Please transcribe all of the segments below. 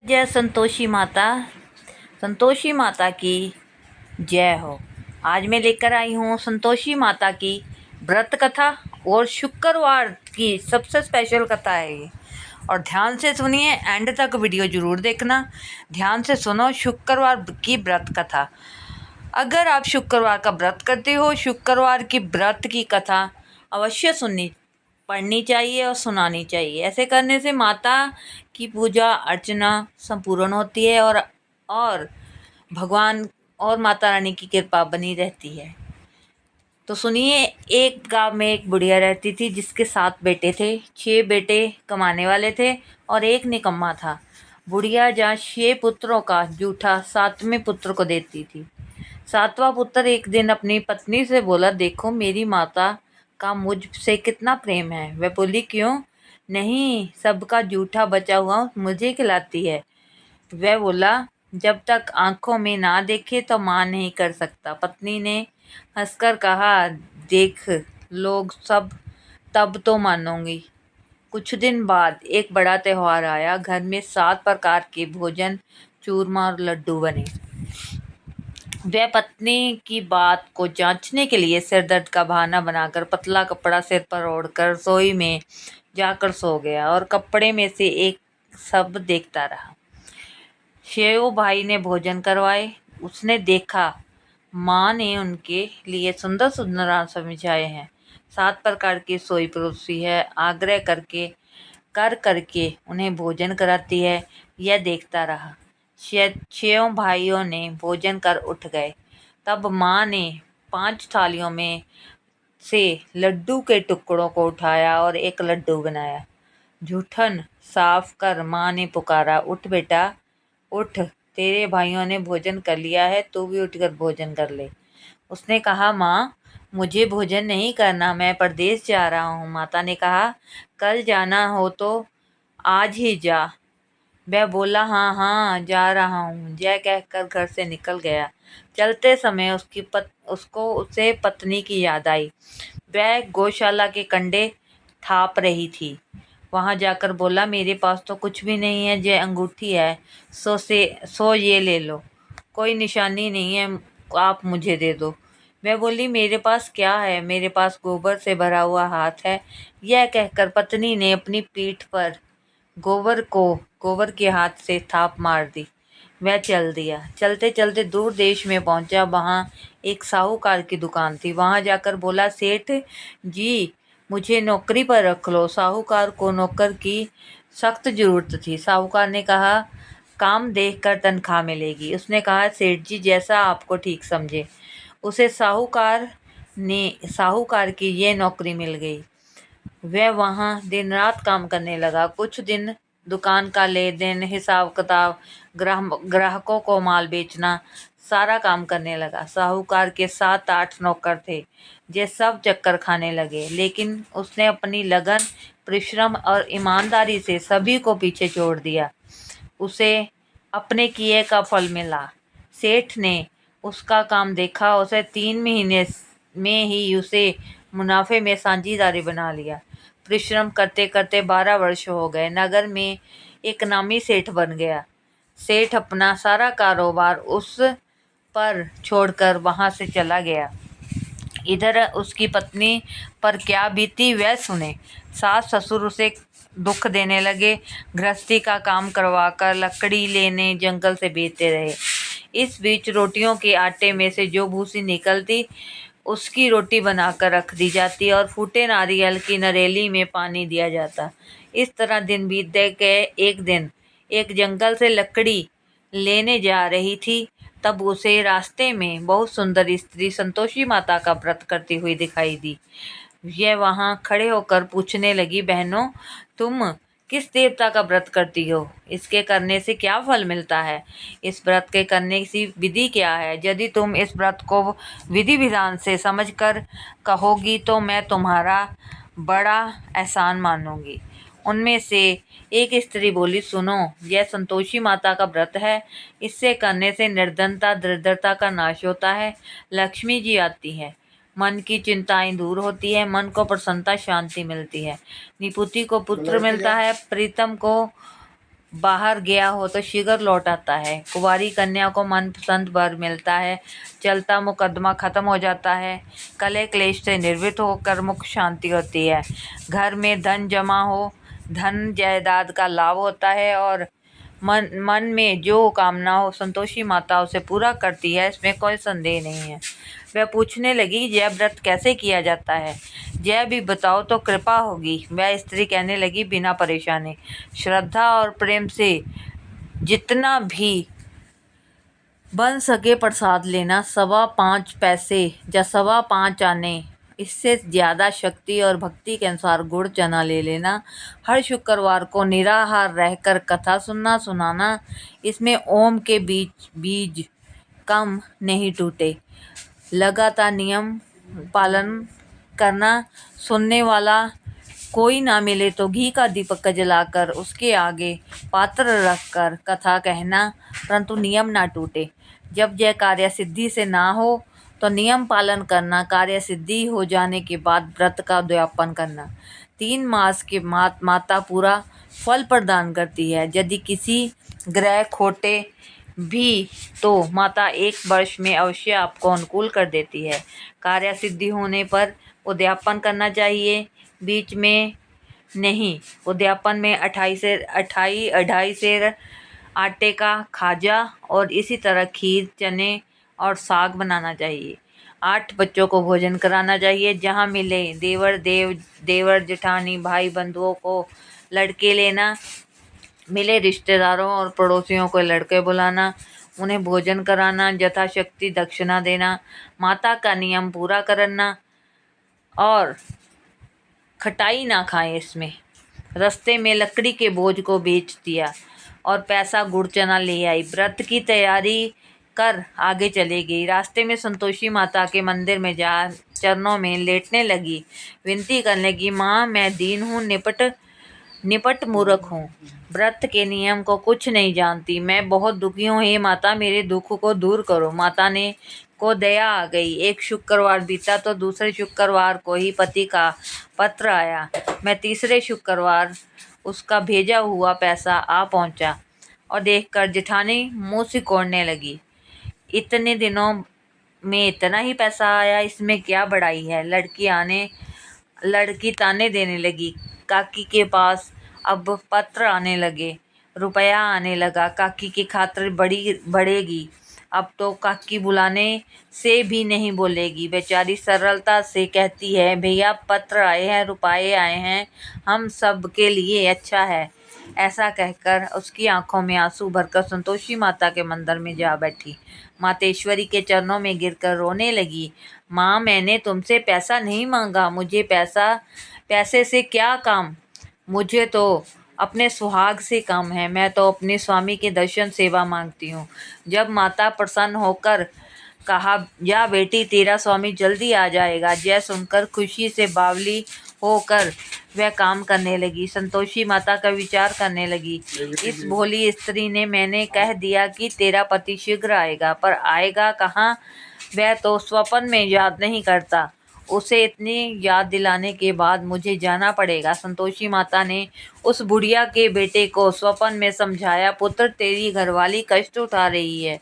जय संतोषी माता। संतोषी माता की जय हो। आज मैं लेकर आई हूँ संतोषी माता की व्रत कथा और शुक्रवार की सबसे स्पेशल कथा है ये। और ध्यान से सुनिए, एंड तक वीडियो जरूर देखना। ध्यान से सुनो शुक्रवार की व्रत कथा। अगर आप शुक्रवार का व्रत करते हो, शुक्रवार की व्रत की कथा अवश्य सुननी पढ़नी चाहिए और सुनानी चाहिए। ऐसे करने से माता की पूजा अर्चना संपूर्ण होती है और भगवान और माता रानी की कृपा बनी रहती है। तो सुनिए, एक गांव में एक बुढ़िया रहती थी जिसके 7 बेटे थे। 6 बेटे कमाने वाले थे और एक निकम्मा था। बुढ़िया जहाँ 6 पुत्रों का जूठा 7वें पुत्र को देती थी। 7वां पुत्र एक दिन अपनी पत्नी से बोला, देखो मेरी माता का मुझसे कितना प्रेम है। वह बोली, क्यों? नहीं, सबका जूठा बचा हुआ मुझे खिलाती है। वह बोला, जब तक आंखों में ना देखे तो मान नहीं कर सकता। पत्नी ने हंसकर कहा, देख लोग सब तब तो मानूंगी। कुछ दिन बाद एक बड़ा त्योहार आया। घर में 7 प्रकार के भोजन, चूरमा और लड्डू बने। वह पत्नी की बात को जांचने के लिए सिर दर्द का बहाना बनाकर पतला कपड़ा सिर पर ओढ़कर रसोई में जाकर सो गया और कपड़े में से एक सब देखता रहा। शेव भाई ने भोजन करवाए। उसने देखा माँ ने उनके लिए सुंदर सुंदर आसन बिछाए हैं, 7 प्रकार की सोई परोसी है, आग्रह कर करके उन्हें भोजन कराती है। यह देखता रहा। शेव भाइयों ने भोजन कर उठ गए। तब माँ ने 5 थालियों में से लड्डू के टुकड़ों को उठाया और एक लड्डू बनाया। जूठन साफ कर माँ ने पुकारा, उठ बेटा उठ, तेरे भाइयों ने भोजन कर लिया है, तू भी उठकर भोजन कर ले। उसने कहा, माँ मुझे भोजन नहीं करना, मैं परदेश जा रहा हूँ। माता ने कहा, कल जाना हो तो आज ही जा। वह बोला, हाँ हाँ जा रहा हूँ। जय कहकर घर से निकल गया। चलते समय उसे पत्नी की याद आई। वह गौशाला के कंडे थाप रही थी। वहां जाकर बोला, मेरे पास तो कुछ भी नहीं है, ये अंगूठी है, सो ये ले लो, कोई निशानी नहीं है, आप मुझे दे दो। मैं बोली, मेरे पास क्या है, मेरे पास गोबर से भरा हुआ हाथ है। यह कहकर पत्नी ने अपनी पीठ पर गोबर के हाथ से थाप मार दी। वह चल दिया। चलते चलते दूर देश में पहुंचा। वहां एक साहूकार की दुकान थी। वहां जाकर बोला, सेठ जी मुझे नौकरी पर रख लो। साहूकार को नौकर की सख्त जरूरत थी। साहूकार ने कहा, काम देखकर तनख्वाह मिलेगी। उसने कहा, सेठ जी जैसा आपको ठीक समझे। उसे साहूकार की ये नौकरी मिल गई। वह वहाँ दिन रात काम करने लगा। कुछ दिन दुकान का लेन देन, हिसाब किताब, ग्राहकों को माल बेचना, सारा काम करने लगा। साहूकार के 7-8 नौकर थे, जे सब चक्कर खाने लगे, लेकिन उसने अपनी लगन, परिश्रम और ईमानदारी से सभी को पीछे छोड़ दिया। उसे अपने किए का फल मिला। सेठ ने उसका काम देखा। उसे 3 महीने में ही उसे मुनाफे में साझीदारी बना लिया। परिश्रम करते करते 12 वर्ष हो गए। नगर में एक नामी सेठ बन गया। सेठ अपना सारा कारोबार उस पर छोड़कर वहां से चला गया। इधर उसकी पत्नी पर क्या बीती वह सुने। सास ससुर उसे दुख देने लगे। गृहस्थी का काम करवाकर लकड़ी लेने जंगल से बेचते रहे। इस बीच रोटियों के आटे में से जो भूसी निकलती उसकी रोटी बनाकर रख दी जाती और फूटे नारियल की नरेली में पानी दिया जाता। इस तरह दिन बीत गए। एक दिन एक जंगल से लकड़ी लेने जा रही थी। तब उसे रास्ते में बहुत सुंदर स्त्री संतोषी माता का व्रत करती हुई दिखाई दी। यह वहां खड़े होकर पूछने लगी, बहनों तुम किस देवता का व्रत करती हो? इसके करने से क्या फल मिलता है? इस व्रत के करने की विधि क्या है? यदि तुम इस व्रत को विधि विधान से समझकर कहोगी तो मैं तुम्हारा बड़ा एहसान मानूंगी। उनमें से एक स्त्री बोली, सुनो, यह संतोषी माता का व्रत है। इससे करने से निर्धनता दरिद्रता का नाश होता है, लक्ष्मी जी आती है, मन की चिंताएं दूर होती है, मन को प्रसन्नता शांति मिलती है, निपुति को पुत्र मिलता है, प्रीतम को बाहर गया हो तो शीघ्र लौट आता है। कुंवारी कन्या को मनपसंद वर मिलता है। चलता मुकदमा खत्म हो जाता है। कलह क्लेश से निर्वृत्त होकर मुख शांति होती है। घर में धन जमा हो, धन जायदाद का लाभ होता है और मन में जो कामना हो संतोषी माता उसे पूरा करती है, इसमें कोई संदेह नहीं है। वह पूछने लगी, जय व्रत कैसे किया जाता है? जय भी बताओ तो कृपा होगी। वह स्त्री कहने लगी, बिना परेशानी, श्रद्धा और प्रेम से जितना भी बन सके प्रसाद लेना। 5.25 पैसे या 5.25 आने, इससे ज़्यादा शक्ति और भक्ति के अनुसार गुड़ चना ले लेना। हर शुक्रवार को निराहार रहकर कथा सुनाना। इसमें ओम के बीज कम नहीं टूटे। लगातार नियम पालन करना। सुनने वाला कोई ना मिले तो घी का दीपक जलाकर उसके आगे पात्र रखकर कथा कहना, परंतु नियम ना टूटे। जब यह कार्य सिद्धि से ना हो तो नियम पालन करना। कार्य सिद्धि हो जाने के बाद व्रत का उद्यापन करना। 3 मास के माता पूरा फल प्रदान करती है। यदि किसी ग्रह खोटे भी तो माता 1 वर्ष में अवश्य आपको अनुकूल कर देती है। कार्य सिद्धि होने पर उद्यापन करना चाहिए, बीच में नहीं। उद्यापन में 2.5 सेर आटे का खाजा और इसी तरह खीर, चने और साग बनाना चाहिए। 8 बच्चों को भोजन कराना चाहिए। जहाँ मिले देवर जेठानी भाई बंधुओं को लड़के लेना। मिले रिश्तेदारों और पड़ोसियों को लड़के बुलाना, उन्हें भोजन कराना, यथाशक्ति दक्षिणा देना। माता का नियम पूरा करना और खटाई ना खाएं। इसमें रास्ते में लकड़ी के बोझ को बेच दिया और पैसा गुड़ चना ले आई। व्रत की तैयारी कर आगे चली गई। रास्ते में संतोषी माता के मंदिर में जा चरणों में लेटने लगी। विनती करने लगी, माँ मैं दीन हूँ, निपट मूर्ख हूँ, व्रत के नियम को कुछ नहीं जानती, मैं बहुत दुखी हूँ। हे माता मेरे दुख को दूर करो। माता ने को दया आ गई। एक शुक्रवार बीता तो दूसरे शुक्रवार को ही पति का पत्र आया। मैं तीसरे शुक्रवार उसका भेजा हुआ पैसा आ पहुंचा और देखकर जेठानी मुँह सिकोड़ने लगी। इतने दिनों में इतना ही पैसा आया, इसमें क्या बड़ाई है? लड़की ताने देने लगी। काकी के पास अब पत्र आने लगे, रुपया आने लगा। काकी की खातिर बढ़ेगी। अब तो काकी बुलाने से भी नहीं बोलेगी। बेचारी सरलता से कहती है, भैया पत्र आए हैं, रुपये आए हैं, हम सब के लिए अच्छा है। ऐसा कहकर उसकी आंखों में आंसू भरकर संतोषी माता के मंदिर में जा बैठी। मातेश्वरी के चरणों में गिरकर रोने लगी। माँ मैंने तुमसे पैसा नहीं मांगा, मुझे पैसे से क्या काम, मुझे तो अपने सुहाग से काम है। मैं तो अपने स्वामी के दर्शन सेवा मांगती हूँ। जब माता प्रसन्न होकर कहा, जा बेटी तेरा स्वामी जल्दी आ जाएगा। जय सुनकर खुशी से बावली होकर वह काम करने लगी। संतोषी माता का विचार करने लगी, इस भोली स्त्री ने मैंने कह दिया कि तेरा पति शीघ्र आएगा, पर आएगा कहाँ? वह तो स्वप्न में याद नहीं करता। उसे इतनी याद दिलाने के बाद मुझे जाना पड़ेगा। संतोषी माता ने उस बुढ़िया के बेटे को स्वप्न में समझाया, पुत्र तेरी घरवाली कष्ट उठा रही है।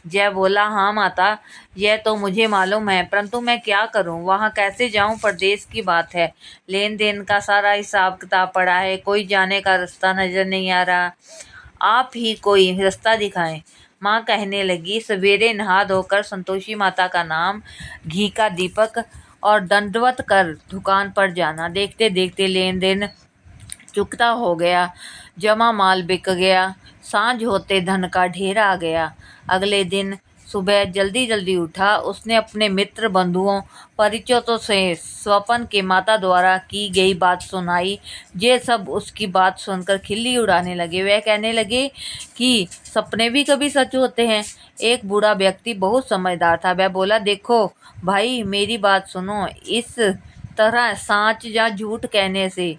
जय बोला, हाँ माता यह तो मुझे मालूम है, परंतु मैं क्या करूं? वहां कैसे जाऊं? परदेश की बात है, लेन देन का सारा हिसाब किताब पड़ा है, कोई जाने का रास्ता नजर नहीं आ रहा, आप ही कोई रास्ता दिखाएं। माँ कहने लगी, सवेरे नहा धोकर संतोषी माता का नाम, घी का दीपक और दंडवत कर दुकान पर जाना। देखते देखते लेन देन चुकता हो गया, जमा माल बिक गया। सांझ होते धन का ढेर आ गया। अगले दिन सुबह जल्दी उठा। उसने अपने मित्र बंधुओं परिचितों से स्वपन के माता द्वारा की गई बात सुनाई। ये सब उसकी बात सुनकर खिल्ली उड़ाने लगे। वह कहने लगे कि सपने भी कभी सच होते हैं। एक बूढ़ा व्यक्ति बहुत समझदार था। वह बोला, देखो भाई मेरी बात सुनो, इस तरह सांच या झूठ कहने से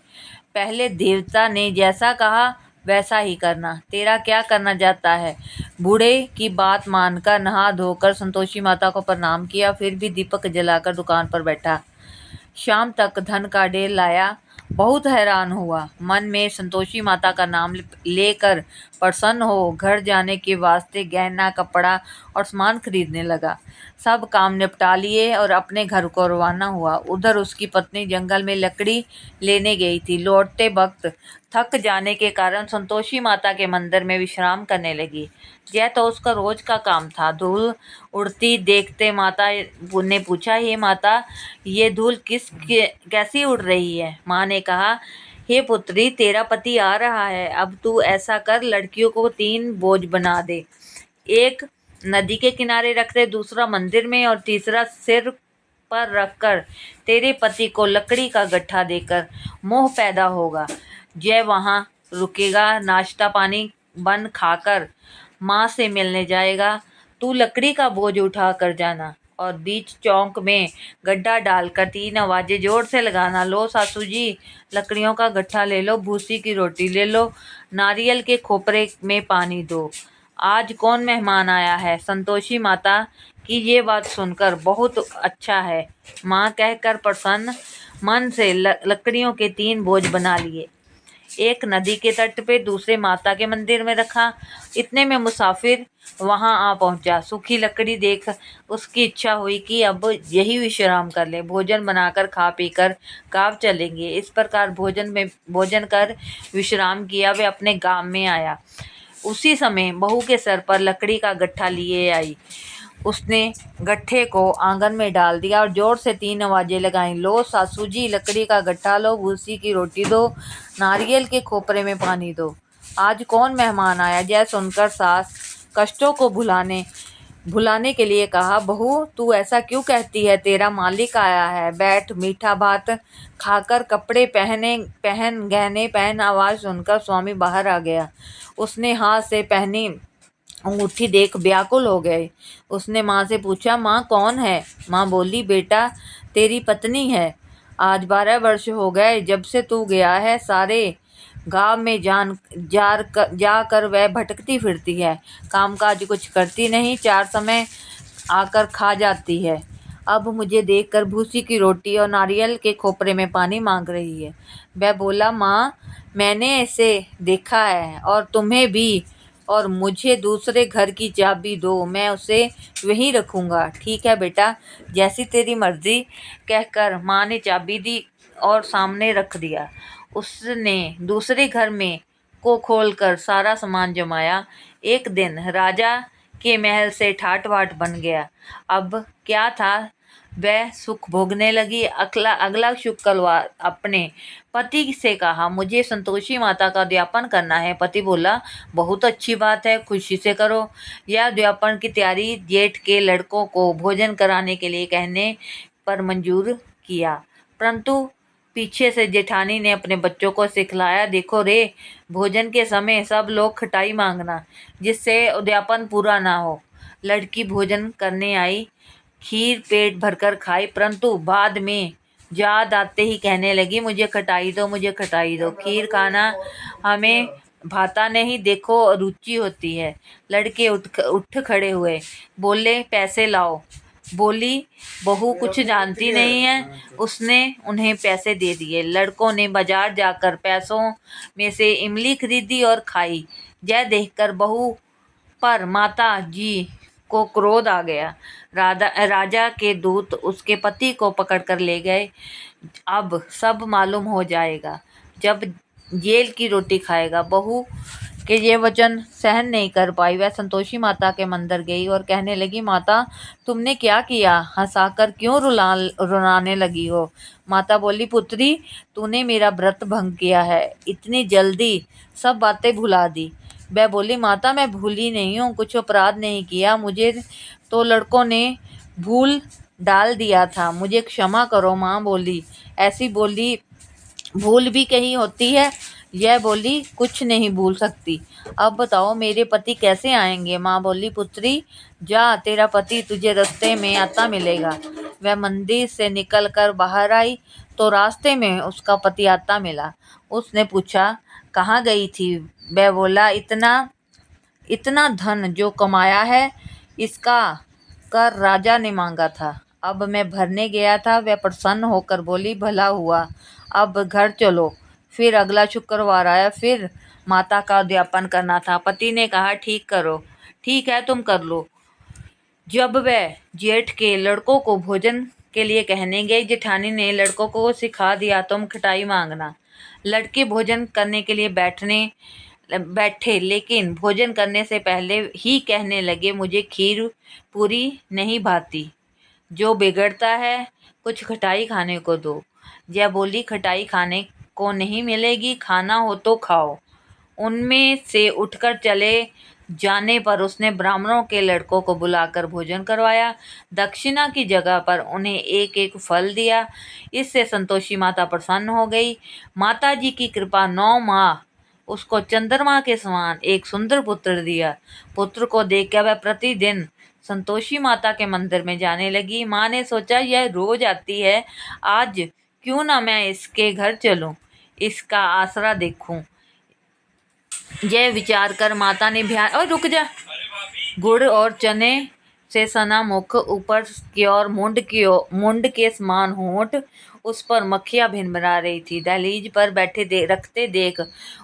पहले देवता ने जैसा कहा वैसा ही करना। तेरा क्या करना चाहता है? बूढ़े की बात मानकर नहा धोकर संतोषी माता को प्रणाम किया, फिर भी दीपक जलाकर दुकान पर बैठा। शाम तक धन का ढेर लाया। बहुत हैरान हुआ। मन में संतोषी माता का नाम लेकर प्रसन्न हो घर जाने के वास्ते गहना कपड़ा और सामान खरीदने लगा। सब काम निपटा लिए और अपने घर को रवाना हुआ। उधर उसकी पत्नी जंगल में लकड़ी लेने गई थी। लौटते वक्त थक जाने के कारण संतोषी माता के मंदिर में विश्राम करने लगी। यह तो उसका रोज का काम था। धूल उड़ती देखते माता ने पूछा, हे माता, ये धूल कैसी उड़ रही है? माँ ने कहा, हे पुत्री, तेरा पति आ रहा है। अब तू ऐसा कर, लड़कियों को 3 बोझ बना दे। एक नदी के किनारे रख दे, दूसरा मंदिर में और तीसरा सिर पर रखकर तेरे पति को लकड़ी का गट्ठा देकर मोह पैदा होगा। जय वहाँ रुकेगा, नाश्ता पानी बन खाकर माँ से मिलने जाएगा। तू लकड़ी का बोझ उठा कर जाना और बीच चौक में गड्ढा डालकर 3 आवाजें जोर से लगाना। लो सासू जी, लकड़ियों का गट्ठा ले लो, भूसी की रोटी ले लो, नारियल के खोपरे में पानी दो। आज कौन मेहमान आया है? संतोषी माता की ये बात सुनकर बहुत अच्छा है माँ कहकर प्रसन्न मन से लकड़ियों के 3 बोझ बना लिए। एक नदी के तट पे, दूसरे माता के मंदिर में रखा। इतने में मुसाफिर वहां आ पहुंचा। सूखी लकड़ी देख उसकी इच्छा हुई कि अब यही विश्राम कर ले। भोजन बनाकर खा पीकर गांव चलेंगे। इस प्रकार भोजन कर विश्राम किया। वे अपने गांव में आया। उसी समय बहू के सर पर लकड़ी का गट्ठा लिए आई। उसने गट्ठे को आंगन में डाल दिया और जोर से 3 आवाजें लगाईं। लो सासू जी, लकड़ी का गट्ठा लो, भूसी की रोटी दो, नारियल के खोपरे में पानी दो। आज कौन मेहमान आया? यह सुनकर सास कष्टों को भुलाने के लिए कहा, बहू, तू ऐसा क्यों कहती है? तेरा मालिक आया है। बैठ, मीठा भात खाकर कपड़े गहने पहन। आवाज सुनकर स्वामी बाहर आ गया। उसने हाथ से पहनी अंगूठी देख व्याकुल हो गए। उसने माँ से पूछा, माँ कौन है? माँ बोली, बेटा, तेरी पत्नी है। आज 12 वर्ष हो गए जब से तू गया है। सारे गांव में जाकर वह भटकती फिरती है। कामकाज कुछ करती नहीं, 4 समय आकर खा जाती है। अब मुझे देखकर भूसी की रोटी और नारियल के खोपरे में पानी मांग रही है। वह बोला, माँ, मैंने इसे देखा है और तुम्हें भी, और मुझे दूसरे घर की चाबी दो, मैं उसे वहीं रखूँगा। ठीक है बेटा, जैसी तेरी मर्जी, कहकर माँ ने चाबी दी और सामने रख दिया। उसने दूसरे घर में को खोलकर सारा सामान जमाया। एक दिन राजा के महल से ठाट बाट बन गया। अब क्या था, वह सुख भोगने लगी। अगला शुक्रवार अपने पति से कहा, मुझे संतोषी माता का अध्यापन करना है। पति बोला, बहुत अच्छी बात है, खुशी से करो। यह अध्यापन की तैयारी जेठ के लड़कों को भोजन कराने के लिए कहने पर मंजूर किया, परंतु पीछे से जेठानी ने अपने बच्चों को सिखलाया, देखो रे, भोजन के समय सब लोग खटाई मांगना, जिससे अध्यापन पूरा ना हो। लड़की भोजन करने आई, खीर पेट भरकर खाई, परंतु बाद में याद आते ही कहने लगी, मुझे खटाई दो, मुझे खटाई दो। खीर खाना हमें भाता नहीं, देखो रुचि होती है। लड़के उठ खड़े हुए, बोले, पैसे लाओ। बोली, बहू कुछ जानती नहीं है। उसने उन्हें पैसे दे दिए। लड़कों ने बाजार जाकर पैसों में से इमली खरीदी और खाई। यह देखकर बहू पर माता जी को क्रोध आ गया। राजा के दूत उसके पति को पकड़कर ले गए। अब सब मालूम हो जाएगा जब जेल की रोटी खाएगा। बहू के ये वचन सहन नहीं कर पाई। वह संतोषी माता के मंदिर गई और कहने लगी, माता, तुमने क्या किया? हंसाकर क्यों रुलाने लगी हो? माता बोली, पुत्री, तूने मेरा व्रत भंग किया है, इतनी जल्दी सब बातें भुला दी। वह बोली, माता, मैं भूली नहीं हूँ, कुछ अपराध नहीं किया, मुझे तो लड़कों ने भूल डाल दिया था, मुझे क्षमा करो। माँ बोली, ऐसी भूल भी कहीं होती है? यह बोली, कुछ नहीं भूल सकती। अब बताओ मेरे पति कैसे आएंगे? माँ बोली, पुत्री, जा, तेरा पति तुझे रास्ते में आता मिलेगा। वह मंदिर से निकलकर बाहर आई तो रास्ते में उसका पति आता मिला। उसने पूछा, कहाँ गई थी? वह बोला, इतना धन जो कमाया है, इसका कर राजा ने मांगा था, अब मैं भरने गया था। वह प्रसन्न होकर बोली, भला हुआ, अब घर चलो। फिर अगला शुक्रवार आया। फिर माता का उद्यापन करना था। पति ने कहा, ठीक है तुम कर लो। जब वह जेठ के लड़कों को भोजन के लिए कहने गई, जेठानी ने लड़कों को सिखा दिया, तुम खटाई मांगना। लड़के भोजन करने के लिए बैठे, लेकिन भोजन करने से पहले ही कहने लगे, मुझे खीर पूरी नहीं भाती, जो बिगड़ता है कुछ खटाई खाने को दो। जया बोली, खटाई खाने को नहीं मिलेगी, खाना हो तो खाओ। उनमें से उठकर चले जाने पर उसने ब्राह्मणों के लड़कों को बुलाकर भोजन करवाया। दक्षिणा की जगह पर उन्हें एक एक फल दिया। इससे संतोषी माता प्रसन्न हो गई। माता जी की कृपा 9 माह उसको चंद्रमा के समान एक सुंदर पुत्र दिया। पुत्र को देखकर वह प्रतिदिन संतोषी माता के मंदिर में जाने लगी। माँ ने सोचा, यह रोज आती है, आज क्यों ना मैं इसके घर चलूं, इसका आसरा देखूं। यह विचार कर माता ने और रुक जा। गुड़ और चने से सना मुख, ऊपर की ओर मुंड के समान होंठ, उस पर मक्खियां भिनभिना रही थी। दहलीज पर बैठे रखते देख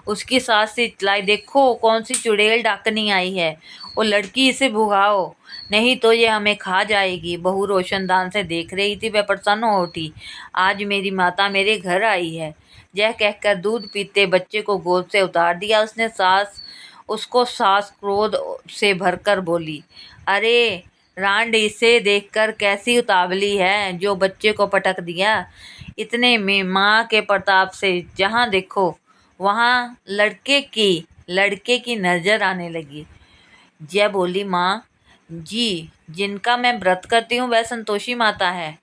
उसकी सास से चिल्लाई, देखो कौन सी चुड़ैल डाकनी आई है, वो लड़की, इसे भगाओ नहीं तो ये हमें खा जाएगी। बहू रोशनदान से देख रही थी, वह प्रसन्न हो उठी। आज मेरी माता मेरे घर आई है। यह कहकर दूध पीते बच्चे को गोद से उतार दिया। उसको सास क्रोध से भरकर बोली, अरे रांड, इसे देखकर कैसी उतावली है, जो बच्चे को पटक दिया। इतने में माँ के प्रताप से जहाँ देखो वहाँ लड़के की नजर आने लगी। जय बोली, माँ जी, जिनका मैं व्रत करती हूँ वह संतोषी माता है।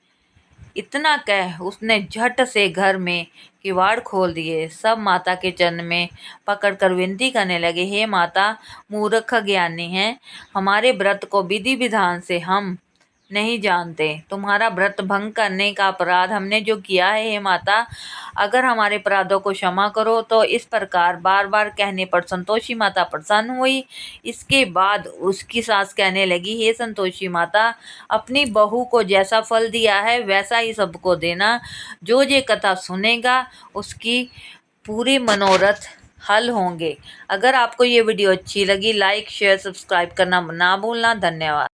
इतना कह उसने झट से घर में किवाड़ खोल दिए। सब माता के चरण में पकड़कर विनती करने लगे, हे माता, मूर्ख ज्ञानी हैं, हमारे व्रत को विधि विधान से हम नहीं जानते। तुम्हारा व्रत भंग करने का अपराध हमने जो किया है, हे माता, अगर हमारे अपराधों को क्षमा करो। तो इस प्रकार बार बार कहने पर संतोषी माता प्रसन्न हुई। इसके बाद उसकी सास कहने लगी, हे संतोषी माता, अपनी बहू को जैसा फल दिया है वैसा ही सबको देना। जो ये कथा सुनेगा उसकी पूरे मनोरथ हल होंगे। अगर आपको ये वीडियो अच्छी लगी, लाइक शेयर सब्सक्राइब करना ना भूलना। धन्यवाद।